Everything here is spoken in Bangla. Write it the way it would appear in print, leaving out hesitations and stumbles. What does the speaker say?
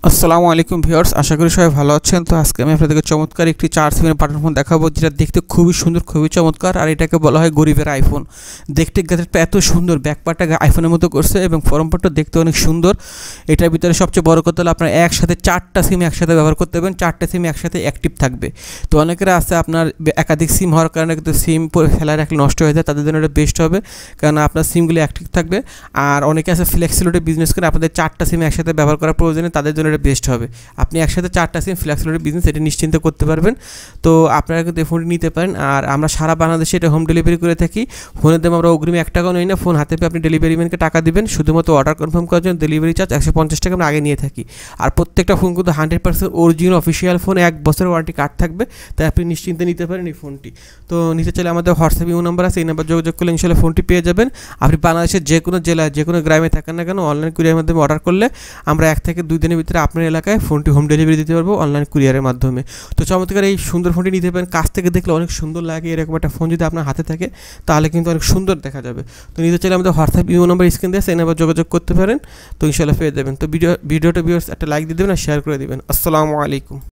আসসালামু আলাইকুম ভিউয়ার্স, আশা করি সবাই ভালো আছেন। তো আজকে আমি আপনাদেরকে চমৎকার একটি 4 সিমের বাটন ফোন দেখাবো, যেটা দেখতে খুবই সুন্দর, খুবই চমৎকার। আর এটাকে বলা হয় গরিবের আইফোন। দেখতে গ্যাজেটটা এত সুন্দর, ব্যাকপার্টটা আইফোনের মতো করছে এবং ফরমপার্টটা দেখতে অনেক সুন্দর। এটার ভিতরে সবচেয়ে বড় কথা হলো আপনার একসাথে 4টা সিম একসাথে ব্যবহার করতে পারবেন, 4টা সিম একসাথে অ্যাক্টিভ থাকবে। তো অনেকের আছে আপনার একাধিক সিম হওয়ার কারণে কিন্তু সিম ফেলায় রাখলে নষ্ট হয়ে যায়, তাদের জন্য এটা বেস্ট হবে, কারণ আপনার সিমগুলি অ্যাক্টিভ থাকবে। আর অনেকে আছে ফ্লেক্সিবিলিটি বিজনেস করে, আপনাদের 4টা সিম একসাথে ব্যবহার করার প্রয়োজনে তাদের জন্য এটা বেস্ট হবে। আপনি একসাথে 4টা সিম ফ্লেক্সিবিলিটি বিজনেস এটা নিশ্চিন্তে করতে পারবেন। তো আপনারা কিন্তু এই ফোনটি নিতে পারেন। আর আমরা সারা বাংলাদেশে এটা হোম ডেলিভারি করে থাকি। ফোনের দাম আমরা অগ্রিম 1 টাকাও নিই না, ফোন হাতে পেয়ে আপনি ডেলিভারি ম্যানকে টাকা দিবেন। শুধুমাত্র অর্ডার কনফার্ম করার জন্য ডেলিভারি চার্জ 150 টাকা আমরা আগে নিয়ে থাকি। আর প্রত্যেকটা ফোন কিন্তু 100% অরিজিনাল অফিসিয়াল ফোন, 1 বছরের ওয়ারেন্টি কার্ড থাকবে, তাই আপনি নিশ্চিন্তে নিতে পারেন এই ফোনটি। তো নিতে চাইলে আমাদের হোয়াটসঅ্যাপ ইমো নাম্বার আছে, এই নাম্বার যোগাযোগ করলে ইনশাআল্লাহ ফোনটি পেয়ে যাবেন। আপনি বাংলাদেশের যে কোনো জেলায়, যে কোনো গ্রামে থাকেন না কেন, অনলাইন কুরিয়ারের মাধ্যমে অর্ডার করলে আমরা 1 থেকে 2 দিনের ভিতরে আপনার এলাকায় ফোনটি হোম ডেলিভারি দিতে পারবো অনলাইন কুরিয়ারের মাধ্যমে। তো চমৎকার এই সুন্দর ফোনটি নিতে পারেন। কাছ থেকে দেখলে অনেক সুন্দর লাগে, এরকম একটা ফোন যদি আপনার হাতে থাকে তাহলে কিন্তু অনেক সুন্দর দেখা যাবে। তো নিতে চাইলে আমাদের হোয়াটসঅ্যাপ ইমো নাম্বার স্ক্রিন দিয়ে সেই নাম্বার যোগাযোগ করতে পারেন। তো ইনশাআল্লাহ পেয়ে যাবেন। তো ভিডিওটা ভিউয়ার্স একটা লাইক দিয়ে দেবেন আর শেয়ার করে দেবেন। আসসালামু আলাইকুম।